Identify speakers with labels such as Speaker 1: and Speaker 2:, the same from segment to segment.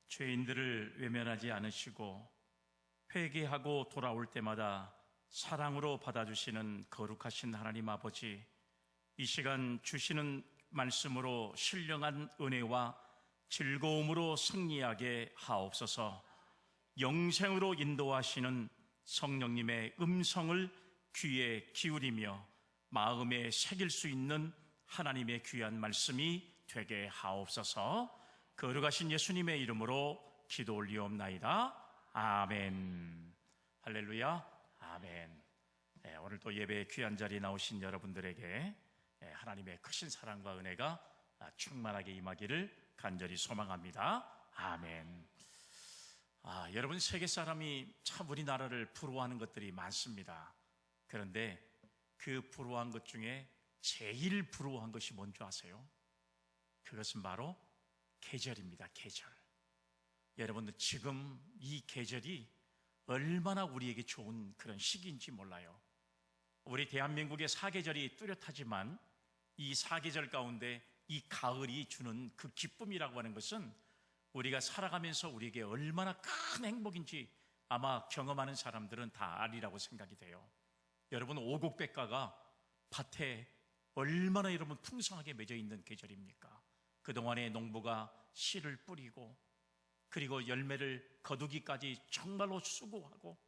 Speaker 1: 죄인들을 외면하지 않으시고 회개하고 돌아올 때마다 사랑으로 받아주시는 거룩하신 하나님 아버지, 이 시간 주시는 말씀으로 신령한 은혜와 즐거움으로 승리하게 하옵소서. 영생으로 인도하시는 성령님의 음성을 귀에 기울이며 마음에 새길 수 있는 하나님의 귀한 말씀이 되게 하옵소서. 거룩하신 예수님의 이름으로 기도 올리옵나이다. 아멘. 할렐루야. 아멘. 오늘 또 예배의 귀한 자리에 나오신 여러분들에게 하나님의 크신 사랑과 은혜가 충만하게 임하기를 간절히 소망합니다. 아멘. 여러분, 세계 사람이 참 우리나라를 부러워하는 것들이 많습니다. 그런데 그 부러워한 것 중에 제일 부러워한 것이 뭔지 아세요? 그것은 바로 계절입니다. 계절. 여러분들, 지금 이 계절이 얼마나 우리에게 좋은 그런 시기인지 몰라요. 우리 대한민국의 사계절이 뚜렷하지만 이 사계절 가운데 이 가을이 주는 그 기쁨이라고 하는 것은 우리가 살아가면서 우리에게 얼마나 큰 행복인지 아마 경험하는 사람들은 다 아리라고 생각이 돼요. 여러분, 오곡백과가 밭에 얼마나 여러분 풍성하게 맺어 있는 계절입니까? 그동안에 농부가 씨를 뿌리고 그리고 열매를 거두기까지 정말로 수고하고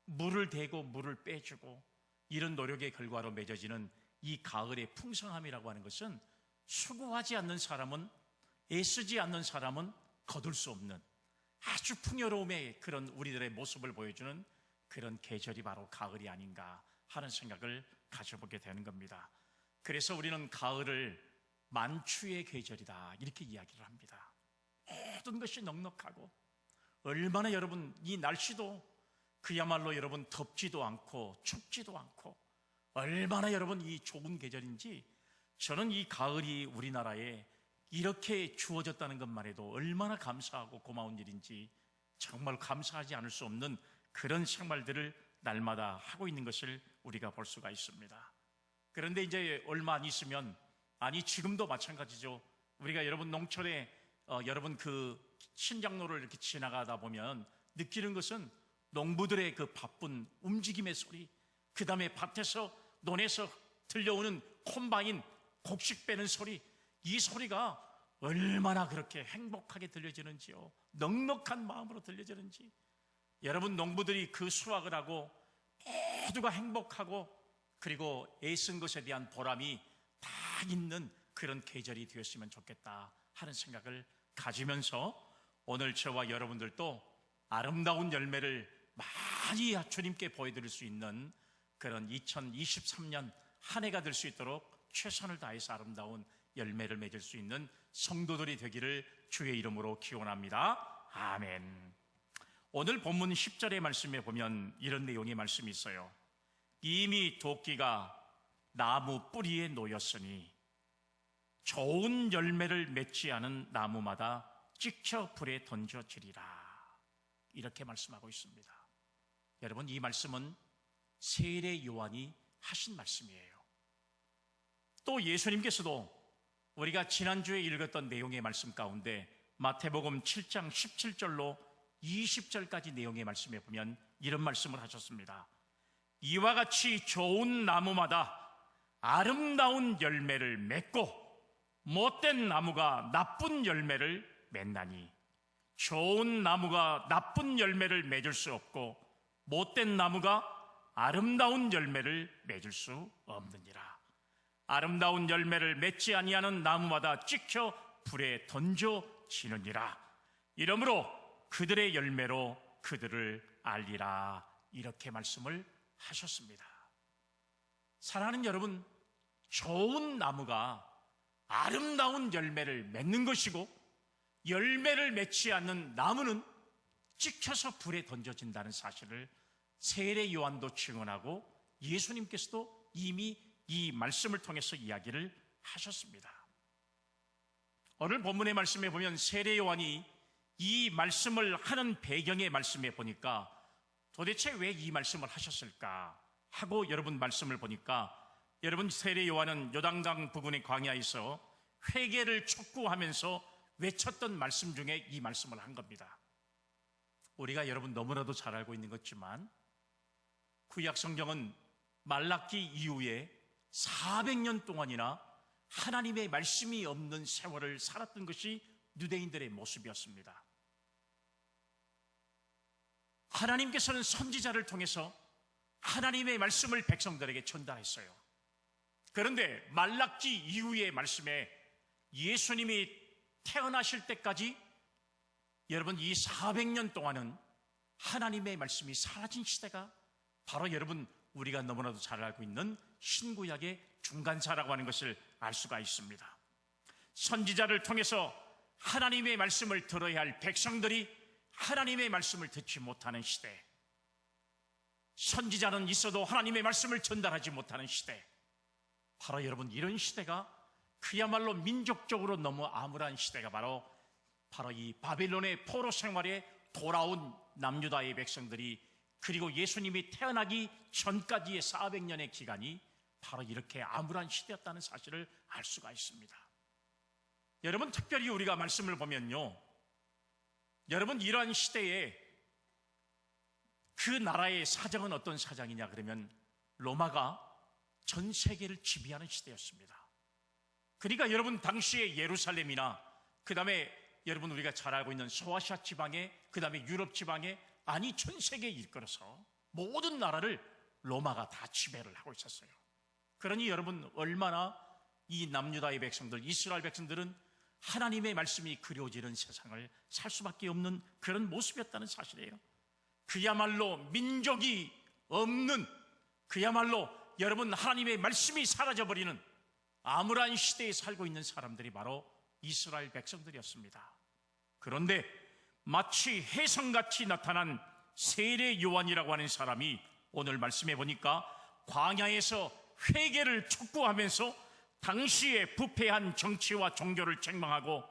Speaker 1: 물을 대고 물을 빼주고 이런 노력의 결과로 맺어지는 이 가을의 풍성함이라고 하는 것은 수고하지 않는 사람은, 애쓰지 않는 사람은 거둘 수 없는 아주 풍요로움의 그런 우리들의 모습을 보여주는 그런 계절이 바로 가을이 아닌가 하는 생각을 가져보게 되는 겁니다. 그래서 우리는 가을을 만추의 계절이다 이렇게 이야기를 합니다. 모든 것이 넉넉하고 얼마나 여러분 이 날씨도 그야말로 여러분 덥지도 않고 춥지도 않고 얼마나 여러분 이 좋은 계절인지, 저는 이 가을이 우리나라에 이렇게 주어졌다는 것만 해도 얼마나 감사하고 고마운 일인지 정말 감사하지 않을 수 없는 그런 생활들을 날마다 하고 있는 것을 우리가 볼 수가 있습니다. 그런데 이제 얼마 안 있으면, 아니 지금도 마찬가지죠. 우리가 여러분 농촌에 여러분 그 신장로를 이렇게 지나가다 보면 느끼는 것은 농부들의 그 바쁜 움직임의 소리, 그 다음에 밭에서 논에서 들려오는 콤바인 곡식 빼는 소리, 이 소리가 얼마나 그렇게 행복하게 들려지는지요. 넉넉한 마음으로 들려지는지. 여러분, 농부들이 그 수확을 하고 모두가 행복하고 그리고 애쓴 것에 대한 보람이 다 있는 그런 계절이 되었으면 좋겠다 하는 생각을 가지면서 오늘 저와 여러분들도 아름다운 열매를 많이 주님께 보여드릴 수 있는 그런 2023년 한 해가 될 수 있도록 최선을 다해서 아름다운 열매를 맺을 수 있는 성도들이 되기를 주의 이름으로 기원합니다. 아멘. 오늘 본문 10절의 말씀에 보면 이런 내용의 말씀이 있어요. 이미 도끼가 나무 뿌리에 놓였으니 좋은 열매를 맺지 않은 나무마다 찍혀 불에 던져지리라. 이렇게 말씀하고 있습니다. 여러분, 이 말씀은 세례 요한이 하신 말씀이에요. 또 예수님께서도 우리가 지난주에 읽었던 내용의 말씀 가운데 마태복음 7장 17절로 20절까지 내용의 말씀에 보면 이런 말씀을 하셨습니다. 이와 같이 좋은 나무마다 아름다운 열매를 맺고 못된 나무가 나쁜 열매를 맺나니, 좋은 나무가 나쁜 열매를 맺을 수 없고 못된 나무가 아름다운 열매를 맺을 수 없느니라. 아름다운 열매를 맺지 아니하는 나무마다 찍혀 불에 던져지느니라. 이러므로 그들의 열매로 그들을 알리라. 이렇게 말씀을 하셨습니다. 사랑하는 여러분, 좋은 나무가 아름다운 열매를 맺는 것이고 열매를 맺지 않는 나무는 찍혀서 불에 던져진다는 사실을 세례 요한도 증언하고 예수님께서도 이미 이 말씀을 통해서 이야기를 하셨습니다. 오늘 본문의 말씀에 보면 세례 요한이 이 말씀을 하는 배경의 말씀에 보니까 도대체 왜 이 말씀을 하셨을까 하고 여러분 말씀을 보니까, 여러분 세례 요한은 요단강 부근의 광야에서 회개를 촉구하면서 외쳤던 말씀 중에 이 말씀을 한 겁니다. 우리가 여러분 너무나도 잘 알고 있는 것지만 구약 성경은 말라기 이후에 400년 동안이나 하나님의 말씀이 없는 세월을 살았던 것이 유대인들의 모습이었습니다. 하나님께서는 선지자를 통해서 하나님의 말씀을 백성들에게 전달했어요. 그런데 말라기 이후의 말씀에 예수님이 태어나실 때까지 여러분 이 400년 동안은 하나님의 말씀이 사라진 시대가 바로 여러분 우리가 너무나도 잘 알고 있는 신구약의 중간사라고 하는 것을 알 수가 있습니다. 선지자를 통해서 하나님의 말씀을 들어야 할 백성들이 하나님의 말씀을 듣지 못하는 시대, 선지자는 있어도 하나님의 말씀을 전달하지 못하는 시대, 바로 여러분 이런 시대가 그야말로 민족적으로 너무 암울한 시대가 바로 이 바빌론의 포로 생활에 돌아온 남유다의 백성들이, 그리고 예수님이 태어나기 전까지의 400년의 기간이 바로 이렇게 암울한 시대였다는 사실을 알 수가 있습니다. 여러분 특별히 우리가 말씀을 보면요, 여러분 이러한 시대에 그 나라의 사정은 어떤 사정이냐 그러면 로마가 전 세계를 지배하는 시대였습니다. 그러니까 여러분 당시에 예루살렘이나 그 다음에 여러분 우리가 잘 알고 있는 소아시아 지방에, 그 다음에 유럽 지방에, 아니 전 세계에 이끌어서 모든 나라를 로마가 다 지배를 하고 있었어요. 그러니 여러분 얼마나 이 남유다의 백성들, 이스라엘 백성들은 하나님의 말씀이 그려지는 세상을 살 수밖에 없는 그런 모습이었다는 사실이에요. 그야말로 민족이 없는, 그야말로 여러분 하나님의 말씀이 사라져버리는 암울한 시대에 살고 있는 사람들이 바로 이스라엘 백성들이었습니다. 그런데 마치 혜성같이 나타난 세례 요한이라고 하는 사람이 오늘 말씀해 보니까 광야에서 회개를 촉구하면서 당시에 부패한 정치와 종교를 책망하고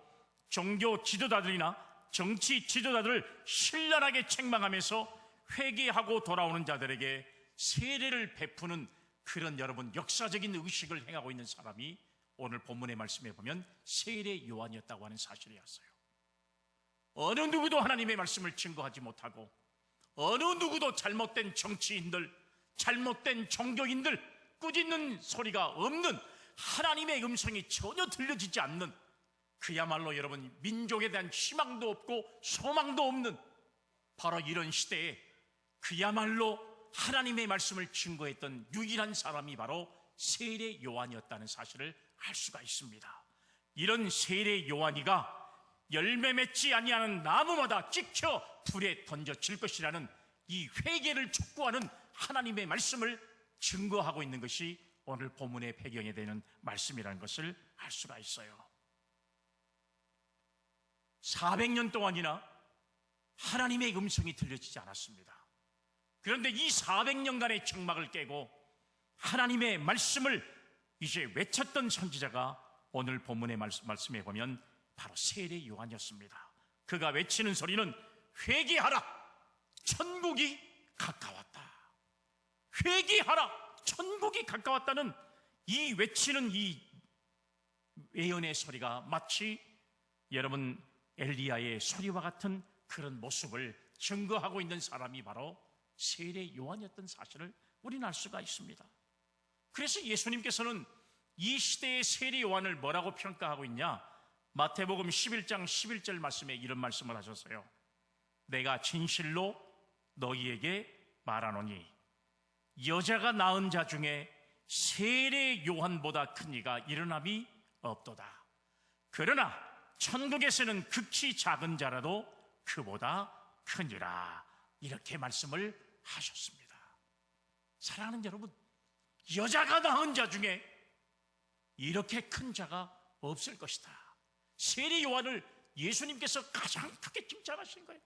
Speaker 1: 종교 지도자들이나 정치 지도자들을 신랄하게 책망하면서 회개하고 돌아오는 자들에게 세례를 베푸는 그런 여러분 역사적인 의식을 행하고 있는 사람이 오늘 본문의 말씀에 보면 세례 요한이었다고 하는 사실이었어요. 어느 누구도 하나님의 말씀을 증거하지 못하고 어느 누구도 잘못된 정치인들, 잘못된 종교인들, 꾸짖는 소리가 없는, 하나님의 음성이 전혀 들려지지 않는, 그야말로 여러분 민족에 대한 희망도 없고 소망도 없는 바로 이런 시대에 그야말로 하나님의 말씀을 증거했던 유일한 사람이 바로 세례 요한이었다는 사실을 알 수가 있습니다. 이런 세례 요한이가 열매 맺지 아니하는 나무마다 찍혀 불에 던져질 것이라는 이 회개를 촉구하는 하나님의 말씀을 증거하고 있는 것이 오늘 본문의 배경이 되는 말씀이라는 것을 알 수가 있어요. 400년 동안이나 하나님의 음성이 들려지지 않았습니다. 그런데 이 400년간의 정막을 깨고 하나님의 말씀을 이제 외쳤던 선지자가 오늘 본문의 말씀에 보면 바로 세례 요한이었습니다. 그가 외치는 소리는 회개하라, 천국이 가까웠다. 회개하라, 천국이 가까웠다는 이 외치는 이 예언의 소리가 마치 여러분 엘리야의 소리와 같은 그런 모습을 증거하고 있는 사람이 바로 세례 요한이었던 사실을 우리는 알 수가 있습니다. 그래서 예수님께서는 이 시대의 세례 요한을 뭐라고 평가하고 있냐? 마태복음 11장 11절 말씀에 이런 말씀을 하셨어요. 내가 진실로 너희에게 말하노니 여자가 낳은 자 중에 세례 요한보다 큰 이가 일어남이 없도다. 그러나 천국에서는 극히 작은 자라도 그보다 크니라. 이렇게 말씀을 하셨습니다. 사랑하는 여러분, 여자가 낳은 자 중에 이렇게 큰 자가 없을 것이다. 세례 요한을 예수님께서 가장 크게 칭찬하신 거예요.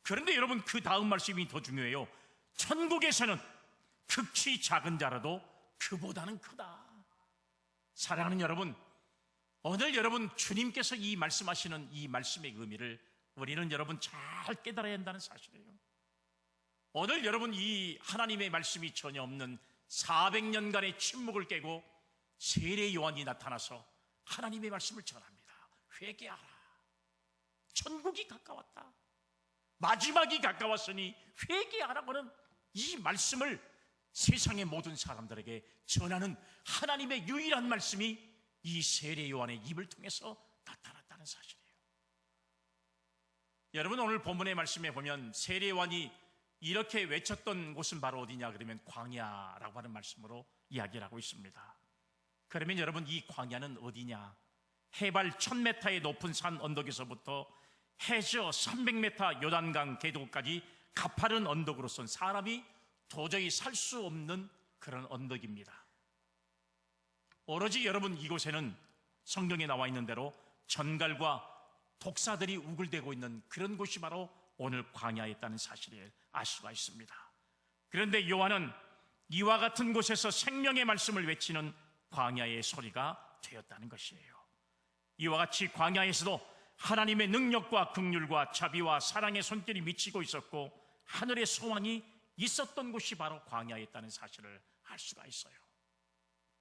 Speaker 1: 그런데 여러분 그 다음 말씀이 더 중요해요. 천국에서는 극히 작은 자라도 그보다는 크다. 사랑하는 여러분, 오늘 여러분 주님께서 이 말씀하시는 이 말씀의 의미를 우리는 여러분 잘 깨달아야 한다는 사실이에요. 오늘 여러분 이 하나님의 말씀이 전혀 없는 400년간의 침묵을 깨고 세례 요한이 나타나서 하나님의 말씀을 전합니다. 회개하라. 천국이 가까웠다. 마지막이 가까웠으니 회개하라고 하는 이 말씀을 세상의 모든 사람들에게 전하는 하나님의 유일한 말씀이 이 세례 요한의 입을 통해서 나타났다는 사실이에요. 여러분, 오늘 본문의 말씀에 보면 세례 요한이 이렇게 외쳤던 곳은 바로 어디냐 그러면 광야라고 하는 말씀으로 이야기를 하고 있습니다. 그러면 여러분, 이 광야는 어디냐? 해발 1000m의 높은 산 언덕에서부터 해저 300m 요단강 계도까지 가파른 언덕으로선 사람이 도저히 살 수 없는 그런 언덕입니다. 오로지 여러분, 이곳에는 성경에 나와 있는 대로 전갈과 독사들이 우글대고 있는 그런 곳이 바로 오늘 광야에 있다는 사실을 알 수가 있습니다. 그런데 요한은 이와 같은 곳에서 생명의 말씀을 외치는 광야의 소리가 되었다는 것이에요. 이와 같이 광야에서도 하나님의 능력과 긍휼과 자비와 사랑의 손길이 미치고 있었고 하늘의 소망이 있었던 곳이 바로 광야에 있다는 사실을 알 수가 있어요.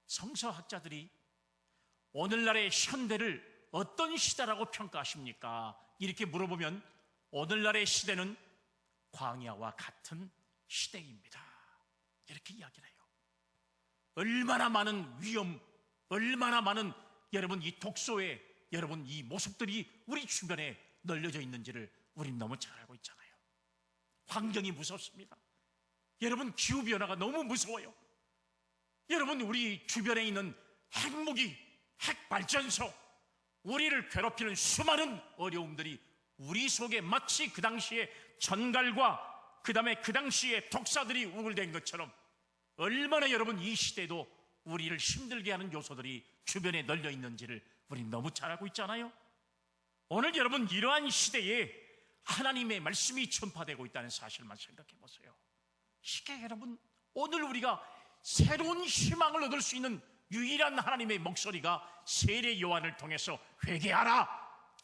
Speaker 1: 성서학자들이 오늘날의 현대를 어떤 시대라고 평가하십니까? 이렇게 물어보면 오늘날의 시대는 광야와 같은 시대입니다. 이렇게 이야기를 해요. 얼마나 많은 위험, 얼마나 많은 여러분 이 독소의 여러분 이 모습들이 우리 주변에 널려져 있는지를 우린 너무 잘 알고 있잖아요. 환경이 무섭습니다. 여러분, 기후변화가 너무 무서워요. 여러분, 우리 주변에 있는 핵무기, 핵발전소, 우리를 괴롭히는 수많은 어려움들이 우리 속에 마치 그 당시에 전갈과 그 다음에 그 당시에 독사들이 우글댄 것처럼 얼마나 여러분 이 시대도 우리를 힘들게 하는 요소들이 주변에 널려 있는지를 우리는 너무 잘 알고 있잖아요. 오늘 여러분, 이러한 시대에 하나님의 말씀이 전파되고 있다는 사실만 생각해 보세요. 이게 여러분, 오늘 우리가 새로운 희망을 얻을 수 있는 유일한 하나님의 목소리가 세례 요한을 통해서 회개하라,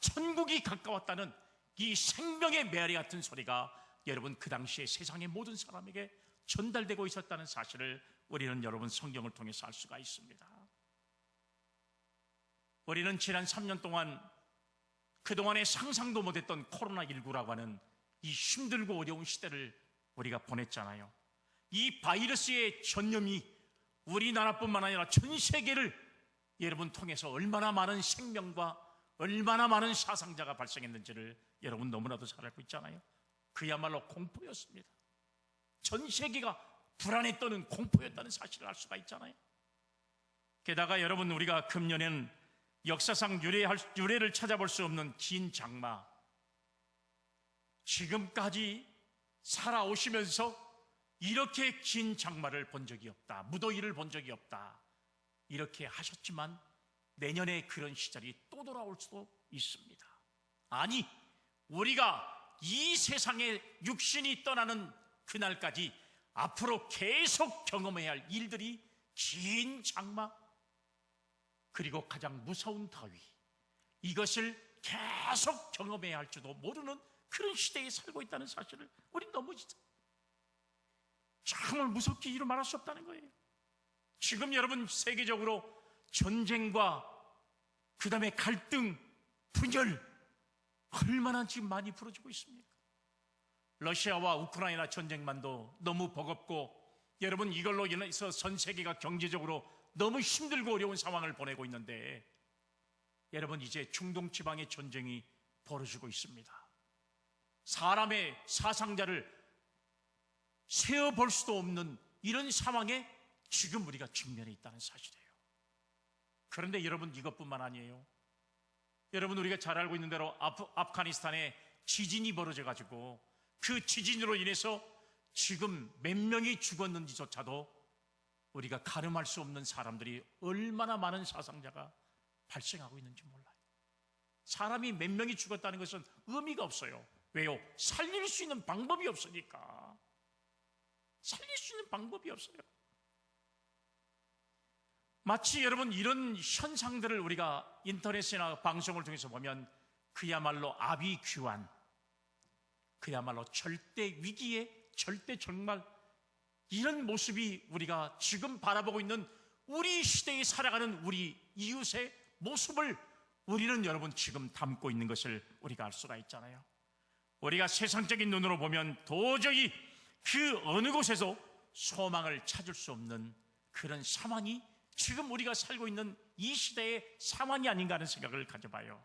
Speaker 1: 천국이 가까웠다는 이 생명의 메아리 같은 소리가 여러분 그 당시에 세상의 모든 사람에게 전달되고 있었다는 사실을 우리는 여러분 성경을 통해서 알 수가 있습니다. 우리는 지난 3년 동안 그동안에 상상도 못했던 코로나19라고 하는 이 힘들고 어려운 시대를 우리가 보냈잖아요. 이 바이러스의 전염이 우리나라뿐만 아니라 전 세계를 여러분 통해서 얼마나 많은 생명과 얼마나 많은 사상자가 발생했는지를 여러분 너무나도 잘 알고 있잖아요. 그야말로 공포였습니다. 전 세계가 불안에 떠는 공포였다는 사실을 알 수가 있잖아요. 게다가 여러분, 우리가 금년에는 역사상 유례를 찾아볼 수 없는 긴 장마, 지금까지 살아오시면서 이렇게 긴 장마를 본 적이 없다, 무더위를 본 적이 없다, 이렇게 하셨지만 내년에 그런 시절이 또 돌아올 수도 있습니다. 아니, 우리가 이 세상에 육신이 떠나는 그날까지 앞으로 계속 경험해야 할 일들이 긴 장마, 그리고 가장 무서운 더위, 이것을 계속 경험해야 할지도 모르는 그런 시대에 살고 있다는 사실을 우린 너무 정말 무섭게 이루 말할 수 없다는 거예요. 지금 여러분 세계적으로 전쟁과 그 다음에 갈등, 분열 얼마나 지금 많이 벌어지고 있습니까? 러시아와 우크라이나 전쟁만도 너무 버겁고 여러분 이걸로 인해서 전 세계가 경제적으로 너무 힘들고 어려운 상황을 보내고 있는데 여러분 이제 중동 지방의 전쟁이 벌어지고 있습니다. 사람의 사상자를 세어볼 수도 없는 이런 상황에 지금 우리가 직면해 있다는 사실이에요. 그런데 여러분 이것뿐만 아니에요. 여러분 우리가 잘 알고 있는 대로 아프가니스탄에 지진이 벌어져가지고 그 지진으로 인해서 지금 몇 명이 죽었는지조차도 우리가 가늠할 수 없는 사람들이 얼마나 많은 사상자가 발생하고 있는지 몰라요. 사람이 몇 명이 죽었다는 것은 의미가 없어요. 왜요? 살릴 수 있는 방법이 없으니까. 살릴 수 있는 방법이 없어요. 마치 여러분 이런 현상들을 우리가 인터넷이나 방송을 통해서 보면 그야말로 아비규환, 그야말로 절대 위기에 절대 정말 이런 모습이 우리가 지금 바라보고 있는 우리 시대에 살아가는 우리 이웃의 모습을 우리는 여러분 지금 담고 있는 것을 우리가 알 수가 있잖아요. 우리가 세상적인 눈으로 보면 도저히 그 어느 곳에서 소망을 찾을 수 없는 그런 상황이 지금 우리가 살고 있는 이 시대의 상황이 아닌가 하는 생각을 가져봐요.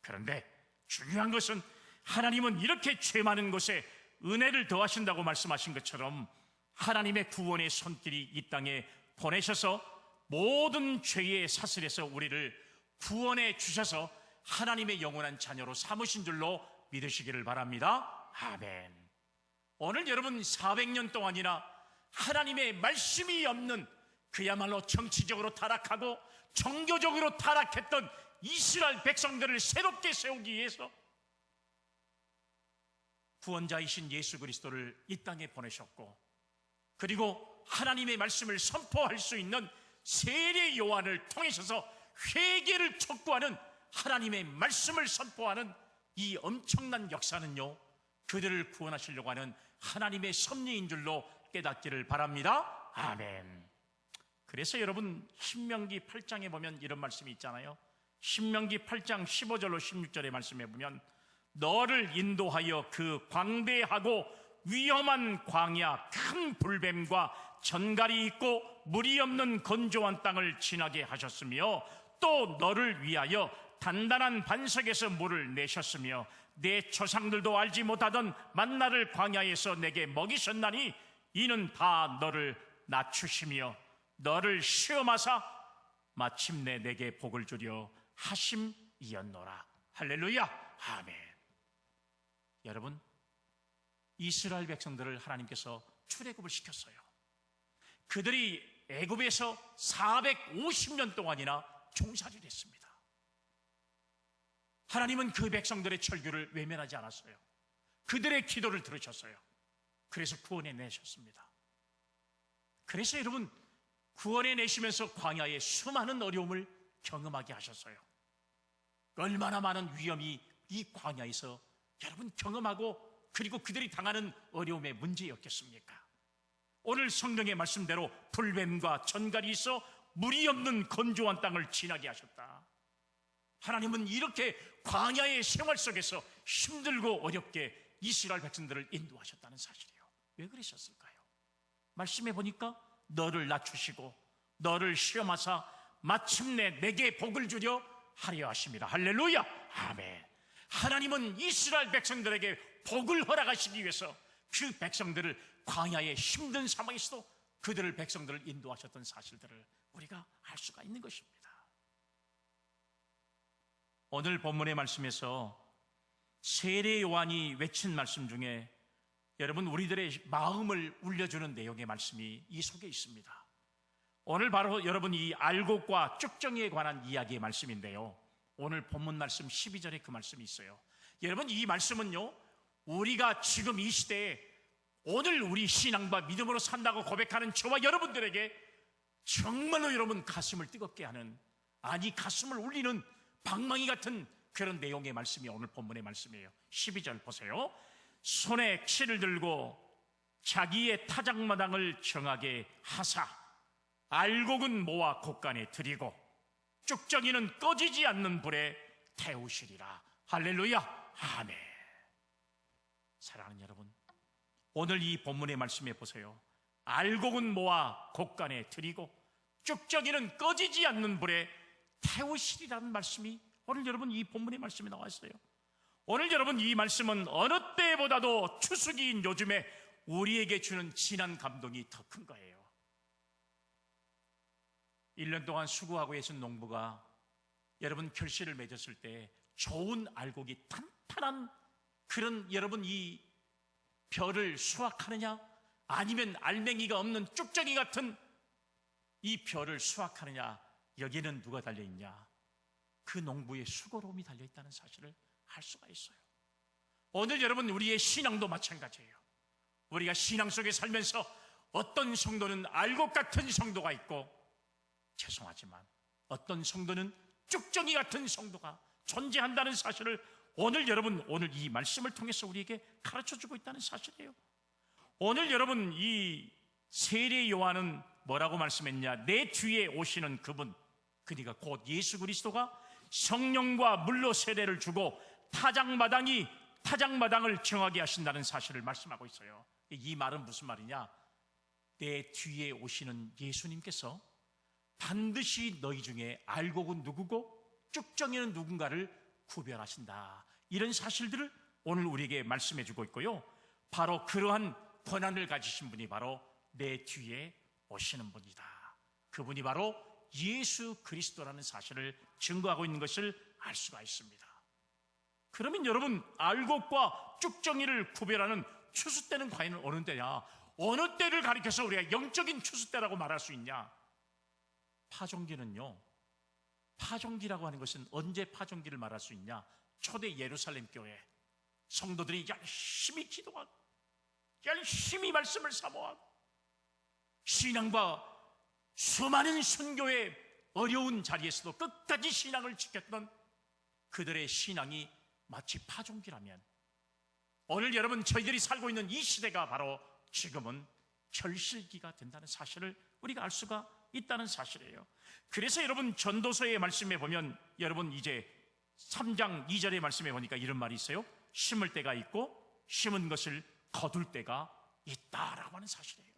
Speaker 1: 그런데 중요한 것은 하나님은 이렇게 죄 많은 곳에 은혜를 더하신다고 말씀하신 것처럼 하나님의 구원의 손길이 이 땅에 보내셔서 모든 죄의 사슬에서 우리를 구원해 주셔서 하나님의 영원한 자녀로 삼으신 줄로 믿으시기를 바랍니다. 아멘. 오늘 여러분 400년 동안이나 하나님의 말씀이 없는 그야말로 정치적으로 타락하고 종교적으로 타락했던 이스라엘 백성들을 새롭게 세우기 위해서 구원자이신 예수 그리스도를 이 땅에 보내셨고, 그리고 하나님의 말씀을 선포할 수 있는 세례 요한을 통해서 회개를 촉구하는 하나님의 말씀을 선포하는 이 엄청난 역사는요, 그들을 구원하시려고 하는 하나님의 섭리인 줄로 깨닫기를 바랍니다. 아멘. 그래서 여러분 신명기 8장에 보면 이런 말씀이 있잖아요. 신명기 8장 15절로 16절의 말씀에 보면 너를 인도하여 그 광대하고 위험한 광야 큰 불뱀과 전갈이 있고 물이 없는 건조한 땅을 지나게 하셨으며, 또 너를 위하여 단단한 반석에서 물을 내셨으며 내 조상들도 알지 못하던 만나를 광야에서 내게 먹이셨나니 이는 다 너를 낮추시며 너를 시험하사 마침내 내게 복을 주려 하심이었노라. 할렐루야. 아멘. 여러분, 이스라엘 백성들을 하나님께서 출애굽을 시켰어요. 그들이 애굽에서 450년 동안이나 종살이를 했습니다. 하나님은 그 백성들의 철교를 외면하지 않았어요. 그들의 기도를 들으셨어요. 그래서 구원해 내셨습니다. 그래서 여러분 구원해 내시면서 광야의 수많은 어려움을 경험하게 하셨어요. 얼마나 많은 위험이 이 광야에서 여러분 경험하고, 그리고 그들이 당하는 어려움의 문제였겠습니까? 오늘 성경의 말씀대로 불뱀과 전갈이 있어 물이 없는 건조한 땅을 지나게 하셨다. 하나님은 이렇게 광야의 생활 속에서 힘들고 어렵게 이스라엘 백성들을 인도하셨다는 사실이에요. 왜 그러셨을까요? 말씀해 보니까 너를 낮추시고 너를 시험하사 마침내 내게 복을 주려 하려 하심이라. 할렐루야. 아멘. 하나님은 이스라엘 백성들에게 복을 허락하시기 위해서 그 백성들을 광야의 힘든 상황에서도 그들을 백성들을 인도하셨던 사실들을 우리가 알 수가 있는 것입니다. 오늘 본문의 말씀에서 세례 요한이 외친 말씀 중에 여러분 우리들의 마음을 울려주는 내용의 말씀이 이 속에 있습니다. 오늘 바로 여러분 이 알곡과 쭉정이에 관한 이야기의 말씀인데요, 오늘 본문 말씀 12절에 그 말씀이 있어요. 여러분 이 말씀은요, 우리가 지금 이 시대에 오늘 우리 신앙과 믿음으로 산다고 고백하는 저와 여러분들에게 정말로 여러분 가슴을 뜨겁게 하는, 아니 가슴을 울리는 방망이 같은 그런 내용의 말씀이 오늘 본문의 말씀이에요. 12절 보세요. 손에 키를 들고 자기의 타작마당을 정하게 하사 알곡은 모아 곳간에 들이고 쭉정이는 꺼지지 않는 불에 태우시리라. 할렐루야. 아멘. 사랑하는 여러분, 오늘 이 본문의 말씀에 보세요. 알곡은 모아 곳간에 들이고 쭉정이는 꺼지지 않는 불에 태우시리라는 말씀이 오늘 여러분 이 본문의 말씀에 나와 있어요. 오늘 여러분 이 말씀은 어느 때보다도 추수기인 요즘에 우리에게 주는 진한 감동이 더 큰 거예요. 1년 동안 수고하고 계신 농부가 여러분 결실을 맺었을 때 좋은 알곡이 탄탄한 그런 여러분 이 벼를 수확하느냐, 아니면 알맹이가 없는 쭉정이 같은 이 벼를 수확하느냐, 여기에는 누가 달려있냐? 그 농부의 수고로움이 달려있다는 사실을 알 수가 있어요. 오늘 여러분 우리의 신앙도 마찬가지예요. 우리가 신앙 속에 살면서 어떤 성도는 알곡 같은 성도가 있고, 죄송하지만 어떤 성도는 쭉정이 같은 성도가 존재한다는 사실을 오늘 여러분 오늘 이 말씀을 통해서 우리에게 가르쳐주고 있다는 사실이에요. 오늘 여러분 이 세례 요한은 뭐라고 말씀했냐? 내 뒤에 오시는 그분, 그러니까 곧 예수 그리스도가 성령과 물로 세례를 주고 타작마당을 정하게 하신다는 사실을 말씀하고 있어요. 이 말은 무슨 말이냐? 내 뒤에 오시는 예수님께서 반드시 너희 중에 알곡은 누구고 쭉정이는 누군가를 구별하신다, 이런 사실들을 오늘 우리에게 말씀해 주고 있고요. 바로 그러한 권한을 가지신 분이 바로 내 뒤에 오시는 분이다. 그분이 바로 예수 그리스도라는 사실을 증거하고 있는 것을 알 수가 있습니다. 그러면 여러분, 알곡과 쭉정이를 구별하는 추수때는 과연 어느 때냐? 어느 때를 가리켜서 우리가 영적인 추수때라고 말할 수 있냐? 파종기는요, 파종기라고 하는 것은 언제 파종기를 말할 수 있냐? 초대 예루살렘 교회 성도들이 열심히 기도하고 열심히 말씀을 사모하고 신앙과 수많은 선교의 어려운 자리에서도 끝까지 신앙을 지켰던 그들의 신앙이 마치 파종기라면, 오늘 여러분 저희들이 살고 있는 이 시대가 바로 지금은 결실기가 된다는 사실을 우리가 알 수가 있다는 사실이에요. 그래서 여러분 전도서의 말씀에 보면, 여러분 이제 3장 2절의 말씀에 보니까 이런 말이 있어요. 심을 때가 있고 심은 것을 거둘 때가 있다라고 하는 사실이에요.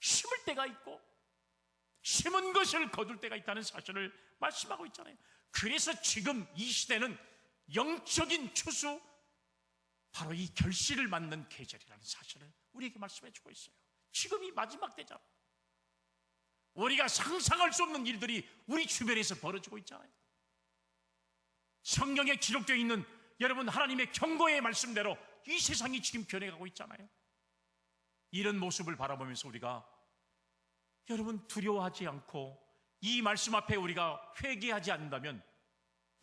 Speaker 1: 심을 때가 있고 심은 것을 거둘 때가 있다는 사실을 말씀하고 있잖아요. 그래서 지금 이 시대는 영적인 추수, 바로 이 결실을 맞는 계절이라는 사실을 우리에게 말씀해 주고 있어요. 지금이 마지막 때잖아요. 우리가 상상할 수 없는 일들이 우리 주변에서 벌어지고 있잖아요. 성경에 기록되어 있는 여러분 하나님의 경고의 말씀대로 이 세상이 지금 변해가고 있잖아요. 이런 모습을 바라보면서 우리가 여러분 두려워하지 않고 이 말씀 앞에 우리가 회개하지 않는다면,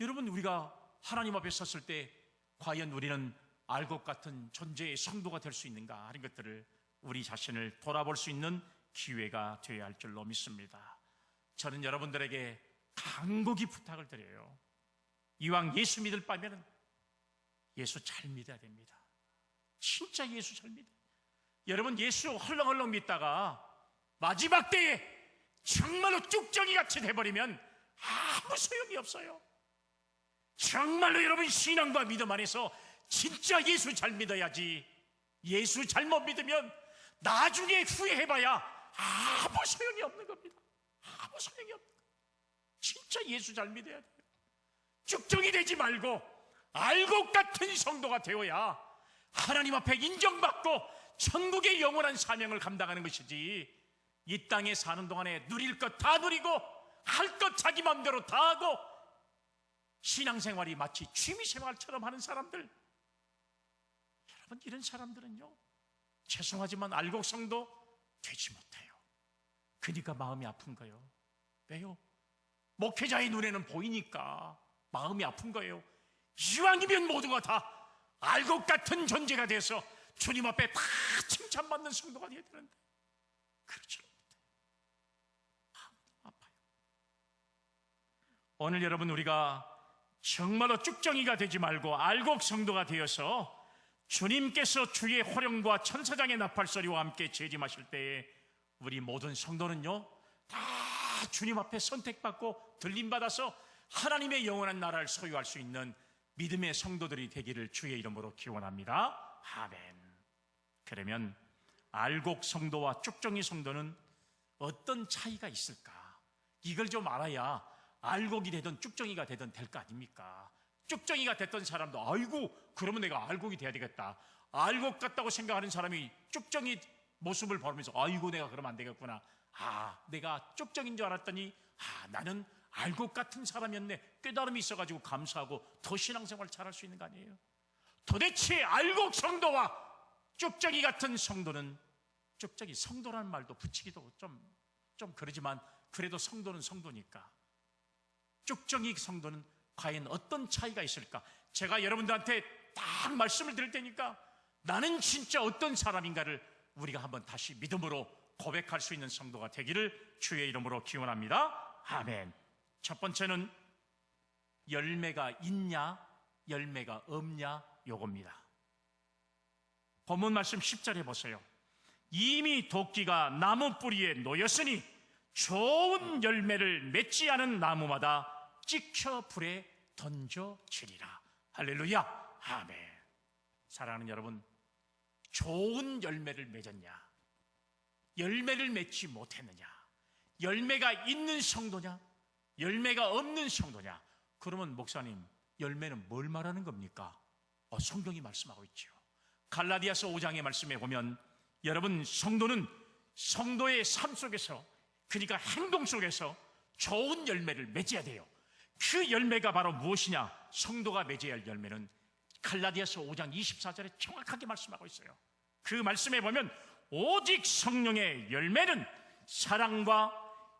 Speaker 1: 여러분 우리가 하나님 앞에 섰을 때 과연 우리는 알곡 같은 존재의 성도가 될 수 있는가 하는 것들을 우리 자신을 돌아볼 수 있는 기회가 되어야 할 줄로 믿습니다. 저는 여러분들에게 간곡히 부탁을 드려요. 이왕 예수 믿을 바면은 예수 잘 믿어야 됩니다. 진짜 예수 잘 믿어요. 여러분 예수 헐렁헐렁 믿다가 마지막 때에 정말로 쭉정이 같이 돼버리면 아무 소용이 없어요. 정말로 여러분 신앙과 믿음 안에서 진짜 예수 잘 믿어야지, 예수 잘못 믿으면 나중에 후회해봐야 아무 소용이 없는 겁니다. 아무 소용이 없는 거예요. 진짜 예수 잘 믿어야 돼요. 쭉정이 되지 말고 알곡 같은 성도가 되어야 하나님 앞에 인정받고 천국의 영원한 사명을 감당하는 것이지, 이 땅에 사는 동안에 누릴 것 다 누리고 할 것 자기 마음대로 다 하고 신앙생활이 마치 취미생활처럼 하는 사람들, 여러분 이런 사람들은요, 죄송하지만 알곡 성도 되지 못해요. 그러니까 마음이 아픈 거예요. 왜요? 목회자의 눈에는 보이니까 마음이 아픈 거예요. 이왕이면 모두가 다 알곡 같은 존재가 돼서 주님 앞에 다 칭찬받는 성도가 되어야 되는데 그렇지 못해요. 마음이 아파요. 오늘 여러분 우리가 정말로 쭉정이가 되지 말고 알곡 성도가 되어서 주님께서 주의 호령과 천사장의 나팔소리와 함께 재림하실 때에 우리 모든 성도는요 다 주님 앞에 선택받고 들림받아서 하나님의 영원한 나라를 소유할 수 있는 믿음의 성도들이 되기를 주의 이름으로 기원합니다. 아멘. 그러면 알곡 성도와 쭉정이 성도는 어떤 차이가 있을까? 이걸 좀 알아야 알곡이 되든 쭉정이가 되든 될 거 아닙니까? 쭉정이가 됐던 사람도 아이고 그러면 내가 알곡이 돼야 되겠다, 알곡 같다고 생각하는 사람이 쭉정이 모습을 보면서 아이고 내가 그러면 안 되겠구나, 내가 쭉정인 줄 알았더니 나는 알곡 같은 사람이었네, 깨달음이 있어가지고 감사하고 더 신앙생활 잘할 수 있는 거 아니에요? 도대체 알곡 성도와 쭉정이 같은 성도는, 쭉정이 성도라는 말도 붙이기도 좀 그러지만 그래도 성도는 성도니까, 쭉정이 성도는 과연 어떤 차이가 있을까? 제가 여러분들한테 딱 말씀을 드릴 테니까 나는 진짜 어떤 사람인가를 우리가 한번 다시 믿음으로 고백할 수 있는 성도가 되기를 주의 이름으로 기원합니다. 아멘. 첫 번째는 열매가 있냐 열매가 없냐 요겁니다. 본문 말씀 10절에 보세요. 이미 도끼가 나무 뿌리에 놓였으니 좋은 열매를 맺지 않은 나무마다 찍혀 불에 던져지리라. 할렐루야. 아멘. 사랑하는 여러분, 좋은 열매를 맺었냐? 열매를 맺지 못했느냐? 열매가 있는 성도냐? 열매가 없는 성도냐? 그러면 목사님, 열매는 뭘 말하는 겁니까? 성경이 말씀하고 있죠. 갈라디아서 5장의 말씀에 보면 여러분, 성도는 성도의 삶 속에서, 그러니까 행동 속에서 좋은 열매를 맺어야 돼요. 그 열매가 바로 무엇이냐? 성도가 맺어야 할 열매는 갈라디아서 5장 24절에 정확하게 말씀하고 있어요. 그 말씀에 보면 오직 성령의 열매는 사랑과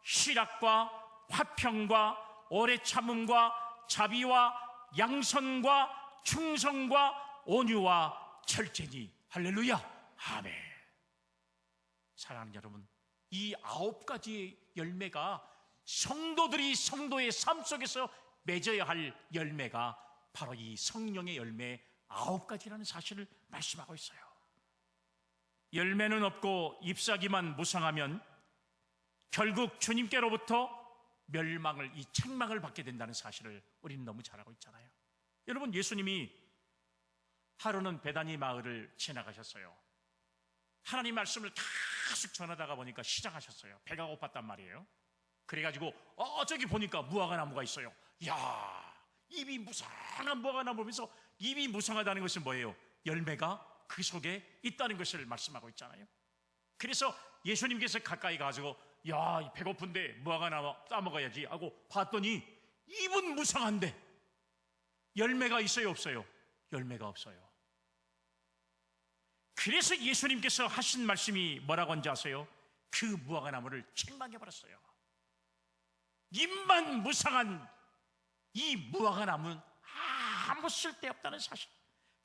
Speaker 1: 희락과 화평과 오래 참음과 자비와 양선과 충성과 온유와 절제니. 할렐루야. 아멘. 사랑하는 여러분, 이 9가지의 열매가 성도들이 성도의 삶 속에서 맺어야 할 열매가 바로 이 성령의 열매 9가지라는 사실을 말씀하고 있어요. 열매는 없고 잎사귀만 무성하면 결국 주님께로부터 멸망을, 이 책망을 받게 된다는 사실을 우리는 너무 잘 알고 있잖아요. 여러분, 예수님이 하루는 베다니 마을을 지나가셨어요. 하나님 말씀을 계속 전하다가 보니까 시장하셨어요. 배가 고팠단 말이에요. 그래가지고 저기 보니까 무화과 나무가 있어요. 이야, 입이 무성한 무화과 나무 보면서, 입이 무성하다는 것은 뭐예요? 열매가 그 속에 있다는 것을 말씀하고 있잖아요. 그래서 예수님께서 가까이 가지고, 야, 배고픈데 무화과 나무 따먹어야지 하고 봤더니 입은 무성한데 열매가 있어요, 없어요? 열매가 없어요. 그래서 예수님께서 하신 말씀이 뭐라고 한지 아세요? 그 무화과 나무를 책망해버렸어요. 입만 무성한 이 무화과 나무는 아무 쓸데없다는 사실.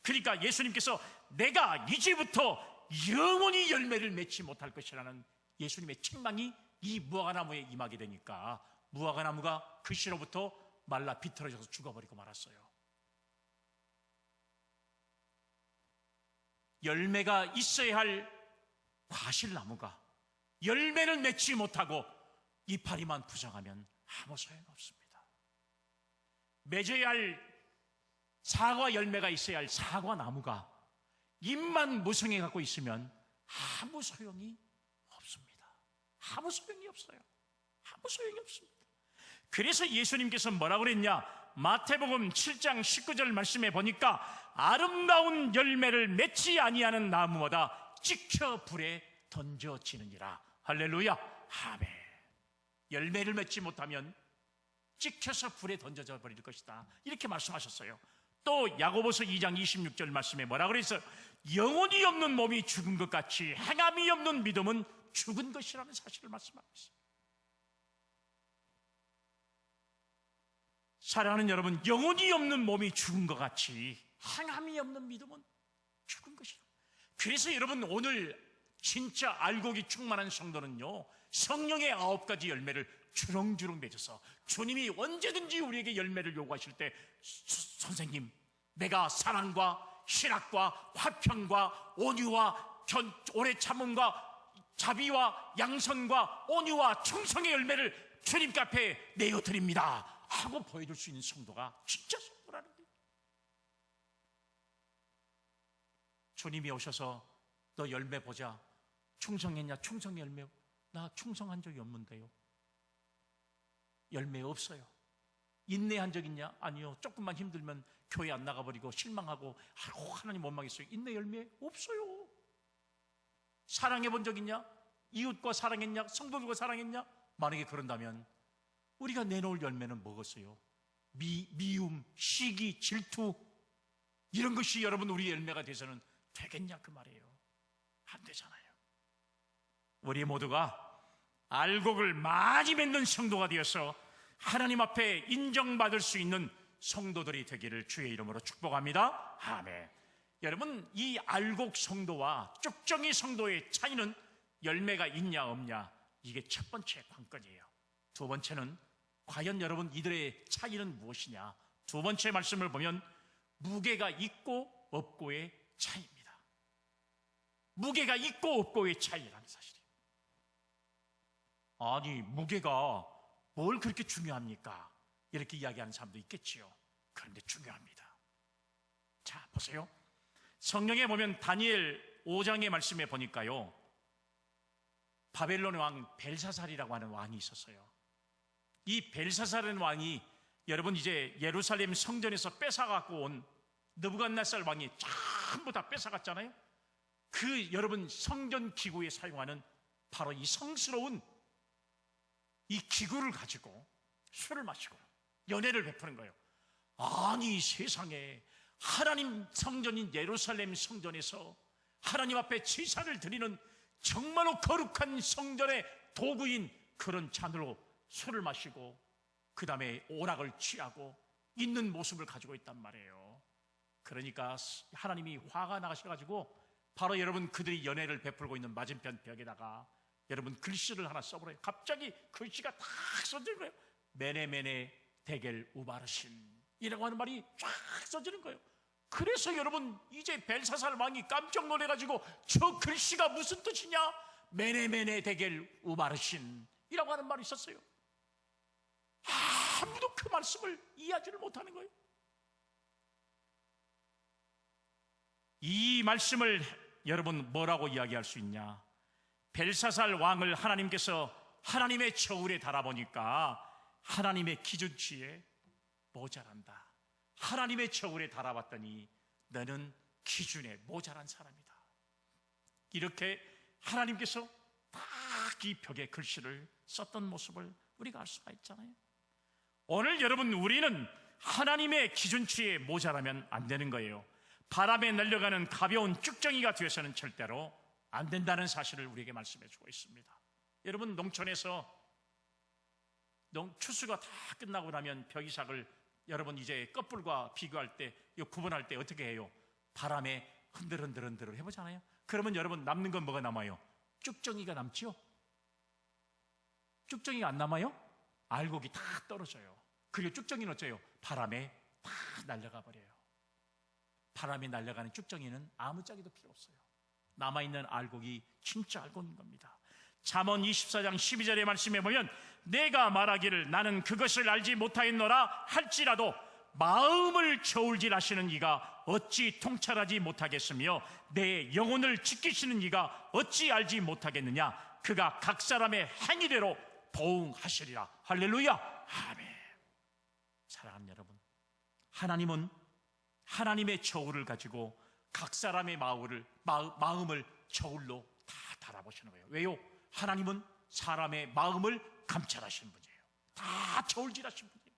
Speaker 1: 그러니까 예수님께서 내가 이제부터 영원히 열매를 맺지 못할 것이라는 예수님의 책망이 이 무화과나무에 임하게 되니까 무화과나무가 그 씨로부터 말라 비틀어져서 죽어버리고 말았어요. 열매가 있어야 할 과실나무가 열매를 맺지 못하고 이파리만 부정하면 아무 소용없습니다. 맺어야 할 사과 열매가 있어야 할 사과나무가 잎만 무성해 갖고 있으면 아무 소용이 없습니다. 아무 소용이 없어요. 아무 소용이 없습니다. 그래서 예수님께서 뭐라고 그랬냐? 마태복음 7장 19절 말씀에 보니까 아름다운 열매를 맺지 아니하는 나무마다 찍혀 불에 던져지느니라. 할렐루야. 아멘. 열매를 맺지 못하면 찍혀서 불에 던져져 버릴 것이다, 이렇게 말씀하셨어요. 또 야고보서 2장 26절 말씀에 뭐라 그랬어요? 영혼이 없는 몸이 죽은 것 같이 행함이 없는 믿음은 죽은 것이라는 사실을 말씀하고 있어요. 사랑하는 여러분, 영혼이 없는 몸이 죽은 것 같이 행함이 없는 믿음은 죽은 것이에요. 그래서 여러분, 오늘 진짜 알곡이 충만한 성도는요, 성령의 9가지 열매를 주렁주렁 맺어서 주님이 언제든지 우리에게 열매를 요구하실 때, 선생님, 내가 사랑과 희락과 화평과 온유와 오래 참음과 자비와 양선과 온유와 충성의 열매를 주님 앞에 내어드립니다 하고 보여줄 수 있는 성도가 진짜 성도라는 거예요. 주님이 오셔서 너 열매 보자, 충성했냐? 충성의 열매. 나 충성한 적이 없는데요. 열매 없어요. 인내한 적 있냐? 아니요. 조금만 힘들면 교회 안 나가버리고 실망하고 하나님 원망했어요. 인내 열매 없어요. 사랑해 본 적 있냐? 이웃과 사랑했냐? 성도들과 사랑했냐? 만약에 그런다면 우리가 내놓을 열매는 뭐겠어요? 미움, 시기, 질투, 이런 것이 여러분 우리 열매가 돼서는 되겠냐 그 말이에요. 안 되잖아요. 우리 모두가 알곡을 많이 맺는 성도가 되어서 하나님 앞에 인정받을 수 있는 성도들이 되기를 주의 이름으로 축복합니다. 아멘. 여러분, 이 알곡 성도와 쭉정이 성도의 차이는 열매가 있냐 없냐, 이게 첫 번째 관건이에요. 두 번째는 과연 여러분 이들의 차이는 무엇이냐? 두 번째 말씀을 보면 무게가 있고 없고의 차이입니다. 무게가 있고 없고의 차이라는 사실이에요. 아니, 무게가 뭘 그렇게 중요합니까? 이렇게 이야기하는 사람도 있겠지요. 그런데 중요합니다. 자, 보세요. 성경에 보면 다니엘 5장의 말씀에 보니까요, 바벨론 왕 벨사살이라고 하는 왕이 있었어요. 이 벨사살이라는 왕이 여러분 이제 예루살렘 성전에서 뺏어갖고 온 느부갓네살 왕이 전부 다 뺏어갔잖아요. 그 여러분 성전 기구에 사용하는 바로 이 성스러운 이 기구를 가지고 술을 마시고 연회를 베푸는 거예요. 아니 세상에 하나님 성전인 예루살렘 성전에서 하나님 앞에 제사를 드리는 정말로 거룩한 성전의 도구인 그런 잔으로 술을 마시고 그 다음에 오락을 취하고 있는 모습을 가지고 있단 말이에요. 그러니까 하나님이 화가 나가셔가지고 바로 여러분 그들이 연회를 베풀고 있는 맞은편 벽에다가 여러분 글씨를 하나 써버려요. 갑자기 글씨가 탁 써지는 거예요. 메네메네 데겔 우바르신 이라고 하는 말이 쫙 써지는 거예요. 그래서 여러분 이제 벨사살 왕이 깜짝 놀래가지고 저 글씨가 무슨 뜻이냐? 메네메네 데겔 우바르신 이라고 하는 말이 있었어요. 아무도 그 말씀을 이해하지를 못하는 거예요. 이 말씀을 여러분 뭐라고 이야기할 수 있냐? 벨사살 왕을 하나님께서 하나님의 저울에 달아보니까 하나님의 기준치에 모자란다. 하나님의 저울에 달아봤더니 너는 기준에 모자란 사람이다. 이렇게 하나님께서 딱 이 벽에 글씨를 썼던 모습을 우리가 알 수가 있잖아요. 오늘 여러분 우리는 하나님의 기준치에 모자라면 안 되는 거예요. 바람에 날려가는 가벼운 쭉정이가 되어서는 절대로 안 된다는 사실을 우리에게 말씀해 주고 있습니다. 여러분 농촌에서 추수가 다 끝나고 나면 벽이삭을 여러분 이제 껍질과 비교할 때 구분할 때 어떻게 해요? 바람에 흔들흔들 해보잖아요. 그러면 여러분 남는 건 뭐가 남아요? 쭉정이가 남지요? 쭉정이가 안 남아요? 알곡이 다 떨어져요. 그리고 쭉정이는 어째요? 바람에 다 날아가 버려요. 바람에 날아가는 쭉정이는 아무 짝에도 필요 없어요. 남아있는 알곡이 진짜 알곡인 겁니다. 잠언 24장 12절의 말씀에 보면 내가 말하기를 나는 그것을 알지 못하였노라 할지라도 마음을 저울질하시는 이가 어찌 통찰하지 못하겠으며 내 영혼을 지키시는 이가 어찌 알지 못하겠느냐. 그가 각 사람의 행위대로 보응하시리라. 할렐루야. 아멘. 사랑하는 여러분, 하나님은 하나님의 저울을 가지고 각 사람의 마음을 저울로 다 달아보시는 거예요. 왜요? 하나님은 사람의 마음을 감찰하시는 분이에요. 다 저울질하시는 분이에요.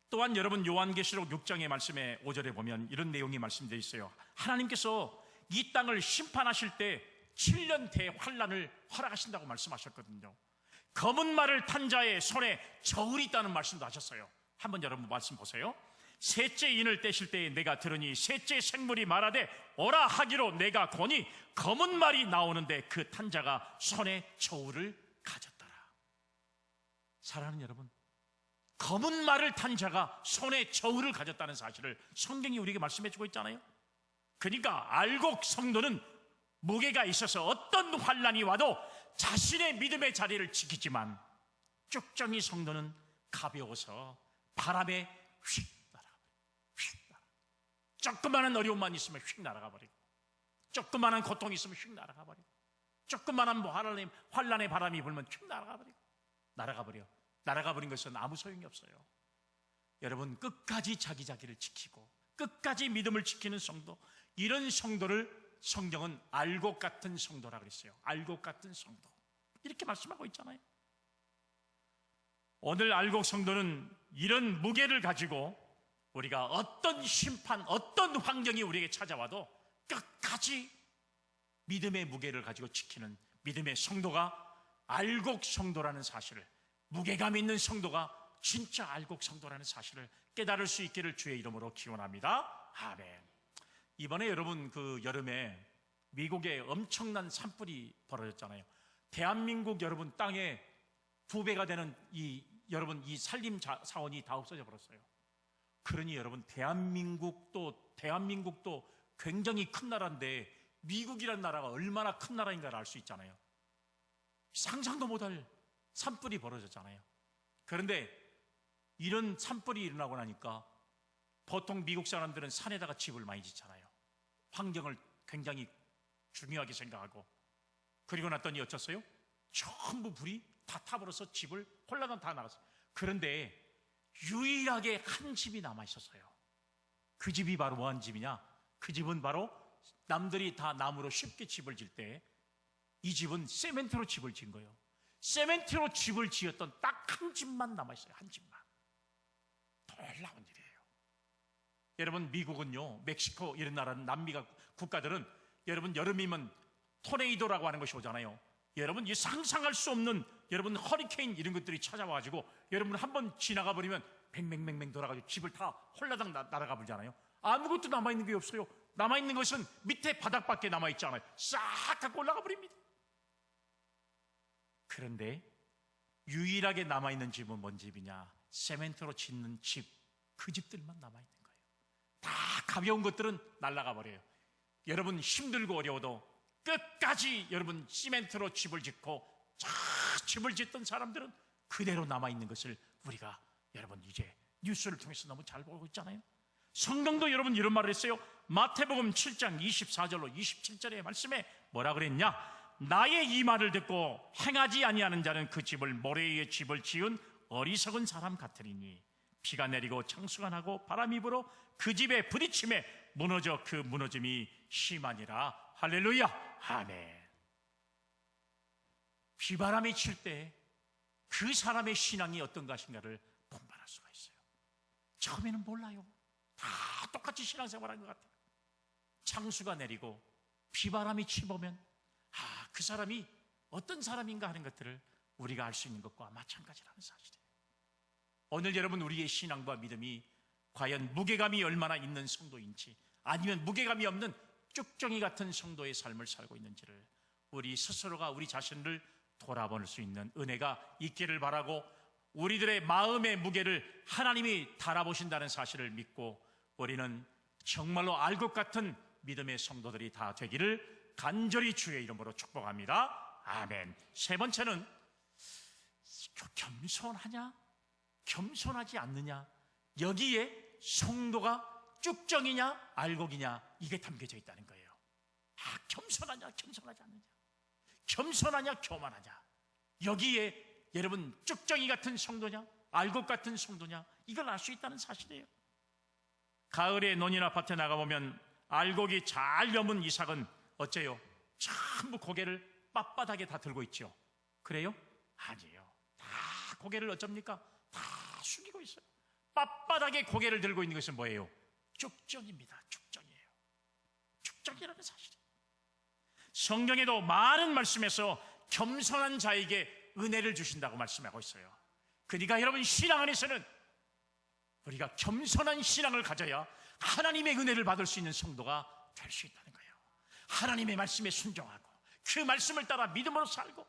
Speaker 1: 또한 여러분 요한계시록 6장의 말씀에 5절에 보면 이런 내용이 말씀되어 있어요. 하나님께서 이 땅을 심판하실 때 7년 대환란을 허락하신다고 말씀하셨거든요. 검은 말을 탄 자의 손에 저울이 있다는 말씀도 하셨어요. 한번 여러분 말씀 보세요. 셋째 인을 떼실 때에 내가 들으니 셋째 생물이 말하되 오라 하기로 내가 거니 검은 말이 나오는데 그 탄 자가 손에 저울을 가졌더라. 사랑하는 여러분, 검은 말을 탄 자가 손에 저울을 가졌다는 사실을 성경이 우리에게 말씀해 주고 있잖아요. 그러니까 알곡 성도는 무게가 있어서 어떤 환란이 와도 자신의 믿음의 자리를 지키지만 쭉정이 성도는 가벼워서 바람에 휙 날아가. 조그마한 어려움만 있으면 휙 날아가 버리고, 조그마한 고통이 있으면 휙 날아가 버리고, 조그마한 환란의 바람이 불면 휙 날아가 버리고, 날아가 버린 것은 아무 소용이 없어요. 여러분 끝까지 자기를 지키고 끝까지 믿음을 지키는 성도, 이런 성도를 성경은 알곡 같은 성도라 그랬어요. 알곡 같은 성도, 이렇게 말씀하고 있잖아요. 오늘 알곡 성도는 이런 무게를 가지고 우리가 어떤 심판, 어떤 환경이 우리에게 찾아와도 끝까지 믿음의 무게를 가지고 지키는 믿음의 성도가 알곡 성도라는 사실을, 무게감 있는 성도가 진짜 알곡 성도라는 사실을 깨달을 수 있기를 주의 이름으로 기원합니다. 아멘. 이번에 여러분 그 여름에 미국에 엄청난 산불이 벌어졌잖아요. 대한민국 여러분 땅에 2배가 되는 여러분 이 산림 사원이 다 없어져 버렸어요. 그러니 여러분 대한민국도 굉장히 큰 나라인데 미국이라는 나라가 얼마나 큰 나라인가를 알 수 있잖아요. 상상도 못할 산불이 벌어졌잖아요. 그런데 이런 산불이 일어나고 나니까 보통 미국 사람들은 산에다가 집을 많이 짓잖아요. 환경을 굉장히 중요하게 생각하고. 그리고 났더니 어쩌어요? 전부 불이 다 타버려서 집을 홀라당 다 나갔어요. 그런데 유일하게 한 집이 남아있었어요. 그 집이 바로 뭐한 집이냐? 그 집은 바로 남들이 다 나무로 쉽게 집을 질 때 이 집은 세멘트로 집을 지은 거예요. 세멘트로 집을 지었던 딱 한 집만 남아있어요. 한 집만. 놀라운 일이에요. 여러분, 미국은요, 멕시코 이런 나라는 남미 국가들은 여러분 여름이면 토네이도라고 하는 것이 오잖아요. 여러분 이 상상할 수 없는 여러분 허리케인 이런 것들이 찾아와가지고 여러분 한번 지나가 버리면 뱅뱅뱅뱅 돌아가지고 집을 다 홀라당 날아가 버리잖아요. 아무것도 남아있는 게 없어요. 남아있는 것은 밑에 바닥밖에 남아있지 않아요. 싹 갖고 올라가 버립니다. 그런데 유일하게 남아있는 집은 뭔 집이냐? 세멘트로 짓는 집, 그 집들만 남아있는 거예요. 다 가벼운 것들은 날아가 버려요. 여러분 힘들고 어려워도 끝까지 여러분 시멘트로 집을 짓고 집을 짓던 사람들은 그대로 남아있는 것을 우리가 여러분 이제 뉴스를 통해서 너무 잘 보고 있잖아요. 성경도 여러분 이런 말을 했어요. 마태복음 7장 24절로 27절의 말씀에 뭐라 그랬냐? 나의 이 말을 듣고 행하지 아니하는 자는 그 집을 모래 위에 집을 지은 어리석은 사람 같으리니 비가 내리고 창수가 나고 바람이 불어 그 집에 부딪힘에 무너져 그 무너짐이 심하니라. 할렐루야. 아멘. 비바람이 칠 때 그 사람의 신앙이 어떤 것인가를 분별할 수가 있어요. 처음에는 몰라요. 다 똑같이 신앙생활하는 것 같아요. 창수가 내리고 비바람이 치보면 그 사람이 어떤 사람인가 하는 것들을 우리가 알 수 있는 것과 마찬가지라는 사실이에요. 오늘 여러분 우리의 신앙과 믿음이 과연 무게감이 얼마나 있는 성도인지 아니면 무게감이 없는 쭉정이 같은 성도의 삶을 살고 있는지를 우리 스스로가 우리 자신을 돌아볼 수 있는 은혜가 있기를 바라고 우리들의 마음의 무게를 하나님이 달아보신다는 사실을 믿고 우리는 정말로 알 것 같은 믿음의 성도들이 다 되기를 간절히 주의 이름으로 축복합니다. 아멘. 세 번째는 겸손하냐? 겸손하지 않느냐? 여기에 성도가 쭉정이냐 알곡이냐 이게 담겨져 있다는 거예요. 겸손하냐 겸손하지 않느냐, 겸손하냐 교만하냐, 여기에 여러분 쭉정이 같은 성도냐 알곡 같은 성도냐 이걸 알 수 있다는 사실이에요. 가을에 논이나 밭에 나가보면 알곡이 잘 여문 이삭은 어째요? 전부 고개를 빳빳하게 다 들고 있죠. 그래요? 아니에요. 다 고개를 어쩝니까? 다 숙이고 있어요. 빳빳하게 고개를 들고 있는 것은 뭐예요? 쭉정입니다. 쭉정이에요. 쭉정이라는 사실이에요. 성경에도 많은 말씀에서 겸손한 자에게 은혜를 주신다고 말씀하고 있어요. 그러니까 여러분 신앙 안에서는 우리가 겸손한 신앙을 가져야 하나님의 은혜를 받을 수 있는 성도가 될 수 있다는 거예요. 하나님의 말씀에 순종하고 그 말씀을 따라 믿음으로 살고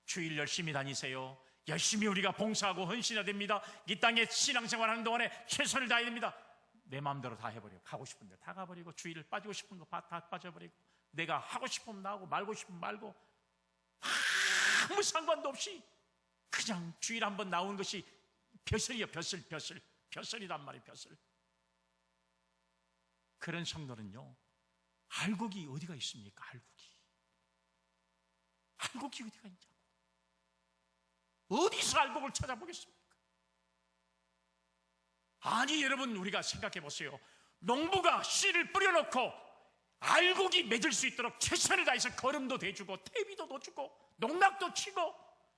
Speaker 1: 주일 열심히 다니세요. 열심히 우리가 봉사하고 헌신해야 됩니다. 이 땅에 신앙생활하는 동안에 최선을 다해야 됩니다. 내 마음대로 다 해버리고 가고 싶은 데 다 가버리고 주일을 빠지고 싶은 거 다 빠져버리고 내가 하고 싶으면 나오고 말고 싶으면 말고 아무 상관도 없이 그냥 주일 한번 나오는 것이 벼슬이요. 벼슬이란 말이에요. 벼슬. 그런 성도는요 알곡이 어디가 있습니까? 알곡이 어디가 있냐고. 어디서 알곡을 찾아보겠습니까? 아니 여러분 우리가 생각해 보세요. 농부가 씨를 뿌려놓고 알곡이 맺을 수 있도록 최선을 다해서 거름도 대주고 퇴비도 넣어주고 농락도 치고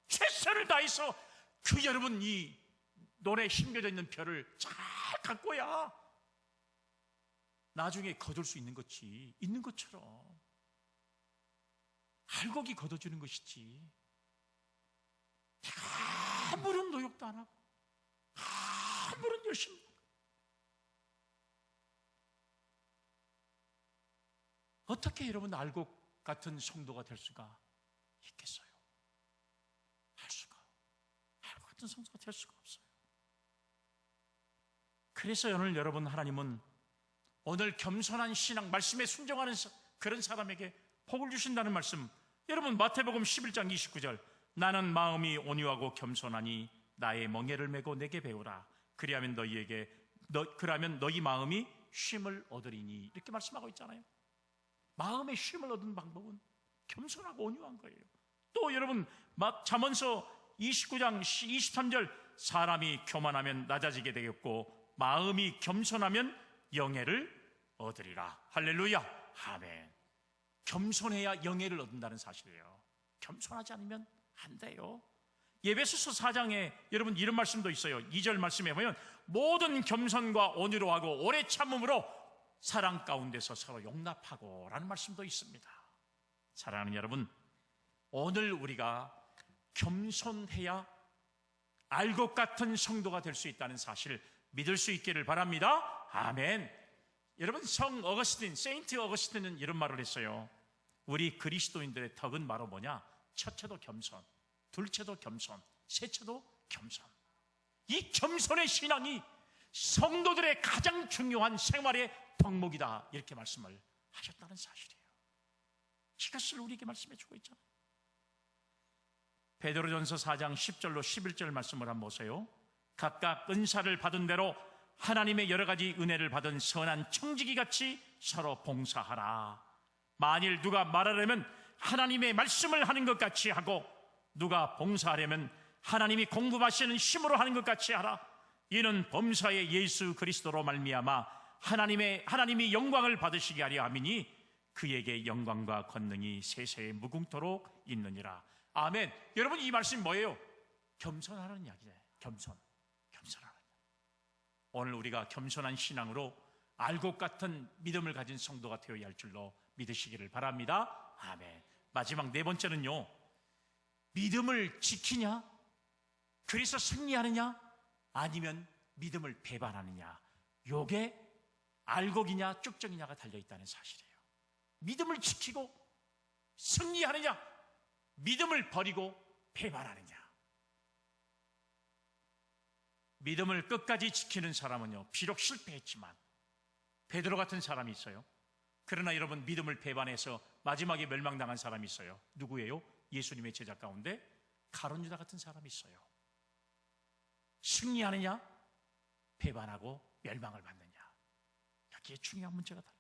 Speaker 1: 최선을 다해서 그 여러분 이 논에 심겨져 있는 벼를 잘 갖고야 나중에 거둘 수 있는 것이 있는 것처럼 알곡이 걷어주는 것이지 아무런 노력도 안 하고 아무런 열심히 어떻게 여러분 알곡 같은 성도가 될 수가 있겠어요? 알곡 같은 성도가 될 수가 없어요. 그래서 오늘 여러분 하나님은 오늘 겸손한 신앙 말씀에 순종하는 그런 사람에게 복을 주신다는 말씀 여러분 마태복음 11장 29절 나는 마음이 온유하고 겸손하니 나의 멍에를 메고 내게 배우라. 그러면 너희 마음이 쉼을 얻으리니. 이렇게 말씀하고 있잖아요. 마음의 쉼을 얻는 방법은 겸손하고 온유한 거예요. 또 여러분 잠언서 29장 23절, 사람이 교만하면 낮아지게 되겠고 마음이 겸손하면 영예를 얻으리라. 할렐루야. 아멘. 겸손해야 영예를 얻는다는 사실이에요. 겸손하지 않으면 안 돼요. 에베소서 4장에 여러분 이런 말씀도 있어요. 2절 말씀에 보면 모든 겸손과 온유로 하고 오래 참음으로 사랑 가운데서 서로 용납하고 라는 말씀도 있습니다. 사랑하는 여러분, 오늘 우리가 겸손해야 알곡 같은 성도가 될 수 있다는 사실 믿을 수 있기를 바랍니다. 아멘. 여러분, 세인트 어거스틴은 이런 말을 했어요. 우리 그리스도인들의 덕은 바로 뭐냐? 첫째도 겸손, 둘째도 겸손, 셋째도 겸손. 이 겸손의 신앙이 성도들의 가장 중요한 생활의 덕목이다, 이렇게 말씀을 하셨다는 사실이에요. 이것을 우리에게 말씀해 주고 있잖아요. 베드로전서 4장 10절로 11절 말씀을 한번 보세요. 각각 은사를 받은 대로 하나님의 여러 가지 은혜를 받은 선한 청지기같이 서로 봉사하라. 만일 누가 말하려면 하나님의 말씀을 하는 것 같이 하고, 누가 봉사하려면 하나님이 공급하시는 힘으로 하는 것 같이 하라. 이는 범사의 예수 그리스도로 말미암아 하나님이 영광을 받으시게 하려 함이니 그에게 영광과 권능이 세세에 무궁토록 있느니라. 아멘. 여러분, 이 말씀이 뭐예요? 겸손하라는 이야기예요. 겸손하라는. 오늘 우리가 겸손한 신앙으로 알곡 같은 믿음을 가진 성도가 되어야 할 줄로 믿으시기를 바랍니다. 아멘. 마지막 네 번째는요, 믿음을 지키냐, 그래서 승리하느냐, 아니면 믿음을 배반하느냐, 요게 알곡이냐 쭉정이냐가 달려있다는 사실이에요. 믿음을 지키고 승리하느냐, 믿음을 버리고 배반하느냐. 믿음을 끝까지 지키는 사람은요, 비록 실패했지만 베드로 같은 사람이 있어요. 그러나 여러분, 믿음을 배반해서 마지막에 멸망당한 사람이 있어요. 누구예요? 예수님의 제자 가운데 가룟 유다 같은 사람이 있어요. 승리하느냐, 배반하고 멸망을 받느냐, 여기에 중요한 문제가 달라요.